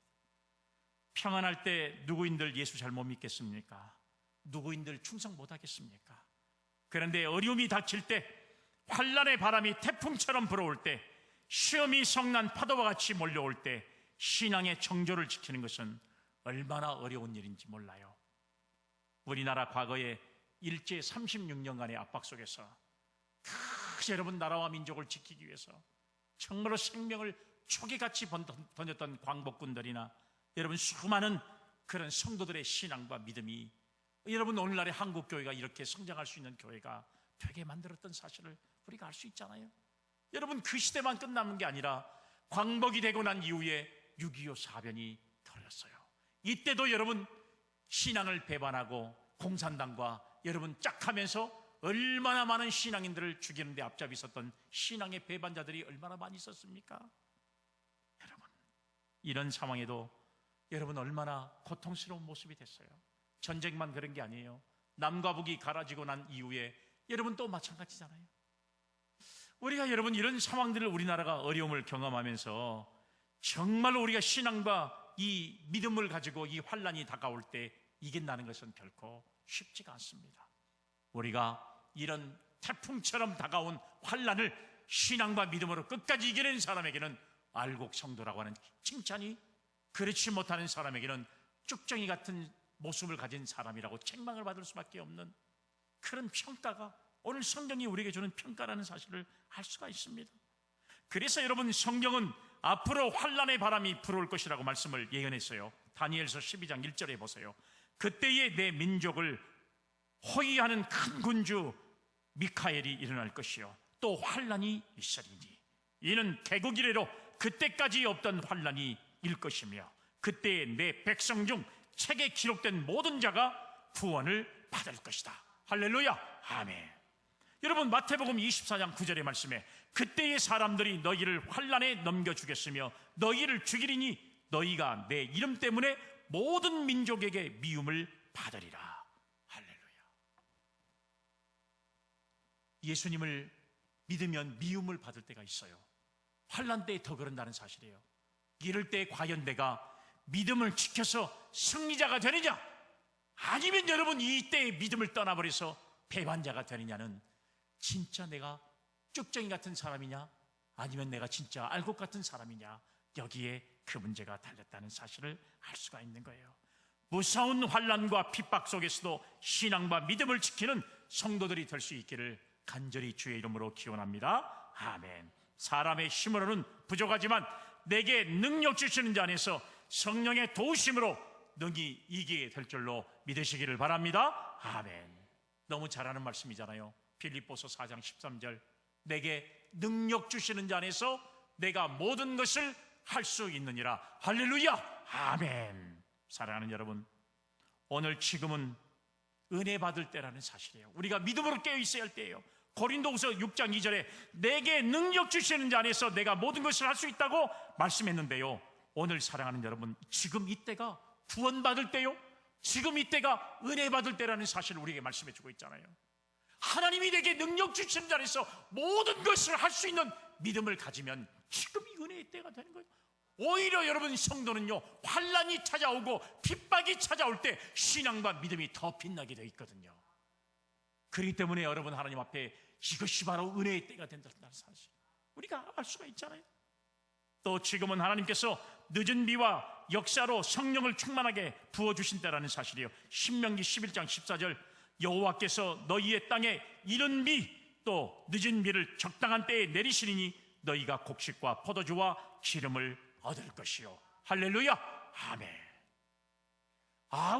Speaker 1: 평안할 때 누구인들 예수 잘 못 믿겠습니까? 누구인들 충성 못 하겠습니까? 그런데 어려움이 닥칠 때, 환란의 바람이 태풍처럼 불어올 때, 시험이 성난 파도와 같이 몰려올 때 신앙의 정조를 지키는 것은 얼마나 어려운 일인지 몰라요. 우리나라 과거에 일제 36년간의 압박 속에서 여러분, 나라와 민족을 지키기 위해서 정말로 생명을 초기같이 던졌던 광복군들이나 여러분, 수많은 그런 성도들의 신앙과 믿음이 여러분, 오늘날의 한국교회가 이렇게 성장할 수 있는 교회가 되게 만들었던 사실을 우리가 알 수 있잖아요. 여러분, 그 시대만 끝나는 게 아니라 광복이 되고 난 이후에 6.25 사변이 터졌어요. 이때도 여러분, 신앙을 배반하고 공산당과 여러분 짝하면서 얼마나 많은 신앙인들을 죽이는 데 앞잡이 섰던 신앙의 배반자들이 얼마나 많이 있었습니까? 여러분, 이런 상황에도 여러분 얼마나 고통스러운 모습이 됐어요. 전쟁만 그런 게 아니에요. 남과 북이 갈라지고 난 이후에 여러분 또 마찬가지잖아요. 우리가 여러분 이런 상황들을, 우리나라가 어려움을 경험하면서 정말로 우리가 신앙과 이 믿음을 가지고 이 환란이 다가올 때 이긴다는 것은 결코 쉽지가 않습니다. 우리가 이런 태풍처럼 다가온 환란을 신앙과 믿음으로 끝까지 이겨낸 사람에게는 알곡 성도라고 하는 칭찬이, 그렇지 못하는 사람에게는 쭉정이 같은 모습을 가진 사람이라고 책망을 받을 수밖에 없는 그런 평가가 오늘 성경이 우리에게 주는 평가라는 사실을 알 수가 있습니다. 그래서 여러분, 성경은 앞으로 환란의 바람이 불어올 것이라고 말씀을 예언했어요. 다니엘서 12장 1절에 보세요. 그때에 내 민족을 호위하는 큰 군주 미카엘이 일어날 것이요, 또 환란이 있으리니 이는 개국 이래로 그때까지 없던 환란이 일 것이며 그때에 내 백성 중 책에 기록된 모든 자가 구원을 받을 것이다. 할렐루야. 아멘. 여러분, 마태복음 24장 9절의 말씀에 그때의 사람들이 너희를 환란에 넘겨주겠으며 너희를 죽이리니 너희가 내 이름 때문에 모든 민족에게 미움을 받으리라. 할렐루야. 예수님을 믿으면 미움을 받을 때가 있어요. 환난 때에 더 그런다는 사실이에요. 이럴 때 과연 내가 믿음을 지켜서 승리자가 되느냐, 아니면 여러분 이때에 믿음을 떠나버려서 배반자가 되느냐는 진짜 내가 쭉정이 같은 사람이냐, 아니면 내가 진짜 알곡 같은 사람이냐, 여기에 그 문제가 달렸다는 사실을 알 수가 있는 거예요. 무서운 환난과 핍박 속에서도 신앙과 믿음을 지키는 성도들이 될 수 있기를 간절히 주의 이름으로 기원합니다. 아멘. 사람의 힘으로는 부족하지만 내게 능력 주시는 자 안에서 성령의 도우심으로 능히 이기게 될 줄로 믿으시기를 바랍니다. 아멘. 너무 잘하는 말씀이잖아요. 빌립보서 4장 13절, 내게 능력 주시는 자 안에서 내가 모든 것을 할 수 있느니라. 할렐루야. 아멘. 사랑하는 여러분, 오늘 지금은 은혜 받을 때라는 사실이에요. 우리가 믿음으로 깨어 있어야 할 때예요. 고린도후서 6장 2절에 내게 능력 주시는 자 안에서 내가 모든 것을 할 수 있다고 말씀했는데요, 오늘 사랑하는 여러분, 지금 이때가 구원받을 때요, 지금 이때가 은혜 받을 때라는 사실을 우리에게 말씀해 주고 있잖아요. 하나님이 내게 능력 주시는 자 안에서 모든 것을 할 수 있는 믿음을 가지면 지금이 은혜의 때가 되는 거예요. 오히려 여러분 성도는요, 환난이 찾아오고 핍박이 찾아올 때 신앙과 믿음이 더 빛나게 되어 있거든요. 그렇기 때문에 여러분 하나님 앞에 이것이 바로 은혜의 때가 된다는 사실 우리가 알 수가 있잖아요. 또 지금은 하나님께서 늦은 비와 역사로 성령을 충만하게 부어주신 때라는 사실이에요. 신명기 11장 14절, 여호와께서 너희의 땅에 이른 비 또 늦은 비를 적당한 때에 내리시리니 너희가 곡식과 포도주와 기름을 얻을 것이요. 할렐루야. 아멘.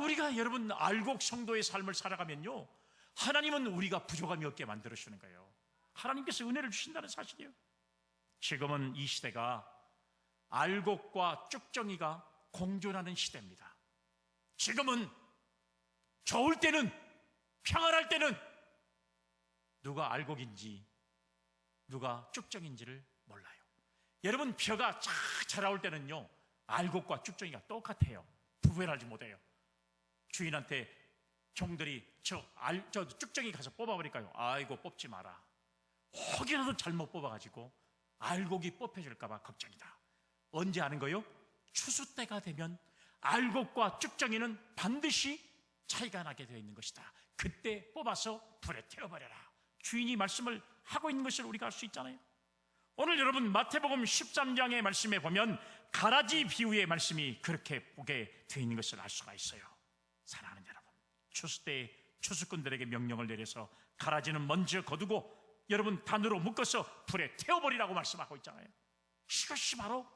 Speaker 1: 우리가 여러분 알곡 성도의 삶을 살아가면요, 하나님은 우리가 부족함이 없게 만들어주시는 거예요. 하나님께서 은혜를 주신다는 사실이에요. 지금은 이 시대가 알곡과 쭉정이가 공존하는 시대입니다. 지금은 좋을 때는, 평안할 때는 누가 알곡인지 누가 쭉정인지를 몰라요. 여러분 벼가 쫙 자라올 때는요, 알곡과 쭉정이가 똑같아요. 구별하지 못해요. 주인한테 종들이 저 쭉정이 가서 뽑아버릴까요? 아이고 뽑지 마라. 혹이라도 잘못 뽑아가지고 알곡이 뽑혀질까봐 걱정이다. 언제 아는 거요? 추수 때가 되면 알곡과 쭉정이는 반드시 차이가 나게 되어 있는 것이다. 그때 뽑아서 불에 태워버려라. 주인이 말씀을 하고 있는 것을 우리가 알 수 있잖아요. 오늘 여러분 마태복음 13장의 말씀에 보면 가라지 비유의 말씀이 그렇게 보게 되어 있는 것을 알 수가 있어요. 사랑하는 여러분, 추수 때에 추수꾼들에게 명령을 내려서 가라지는 먼저 거두고 여러분 단으로 묶어서 불에 태워버리라고 말씀하고 있잖아요. 이것이 바로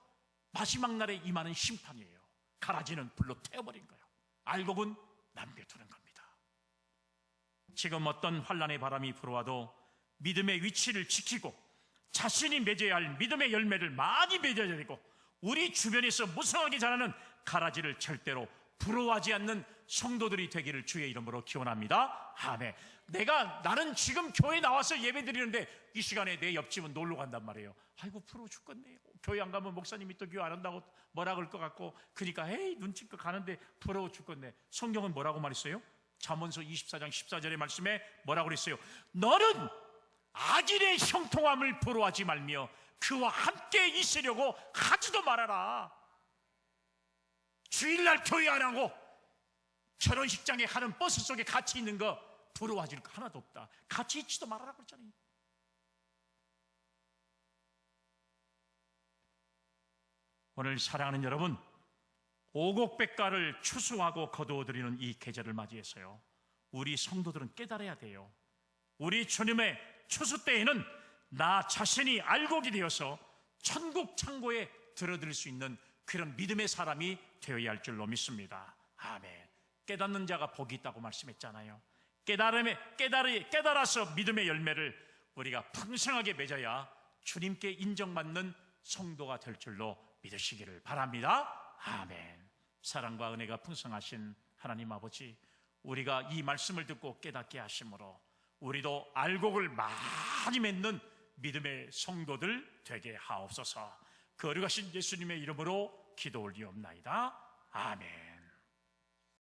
Speaker 1: 마지막 날에 임하는 심판이에요. 가라지는 불로 태워버린 거예요. 알곡은 남겨두는 겁니다. 지금 어떤 환난의 바람이 불어와도 믿음의 위치를 지키고 자신이 맺어야 할 믿음의 열매를 많이 맺어야 되고, 우리 주변에서 무성하게 자라는 가라지를 절대로 부러워하지 않는 성도들이 되기를 주의 이름으로 기원합니다. 아멘. 나는 지금 교회 나와서 예배 드리는데 이 시간에 내 옆집은 놀러 간단 말이에요. 아이고 부러워 죽겠네. 교회 안 가면 목사님이 또 교회 안 한다고 뭐라 그럴 것 같고, 그러니까 에이 눈치껏 가는데 부러워 죽겠네. 성경은 뭐라고 말했어요? 잠언서 24장 14절의 말씀에 뭐라고 그랬어요? 너는 악인의 형통함을 부러워하지 말며 그와 함께 있으려고 하지도 말아라. 주일날 교회 안 하고 결혼식장에 하는 버스 속에 같이 있는 거 부러워하질 거 하나도 없다. 같이 있지도 말아라 그랬잖아요. 오늘 사랑하는 여러분, 오곡백과를 추수하고 거두어드리는 이 계절을 맞이해서요, 우리 성도들은 깨달아야 돼요. 우리 주님의 추수 때에는 나 자신이 알곡이 되어서 천국 창고에 들어들 수 있는 그런 믿음의 사람이 되어야 할 줄로 믿습니다. 아멘. 깨닫는 자가 복이 있다고 말씀했잖아요. 깨달아서 믿음의 열매를 우리가 풍성하게 맺어야 주님께 인정받는 성도가 될 줄로 믿으시기를 바랍니다. 아멘. 사랑과 은혜가 풍성하신 하나님 아버지, 우리가 이 말씀을 듣고 깨닫게 하심으로 우리도 알곡을 많이 맺는 믿음의 성도들 되게 하옵소서. 거룩하신 예수님의 이름으로 기도 올리옵나이다. 아멘.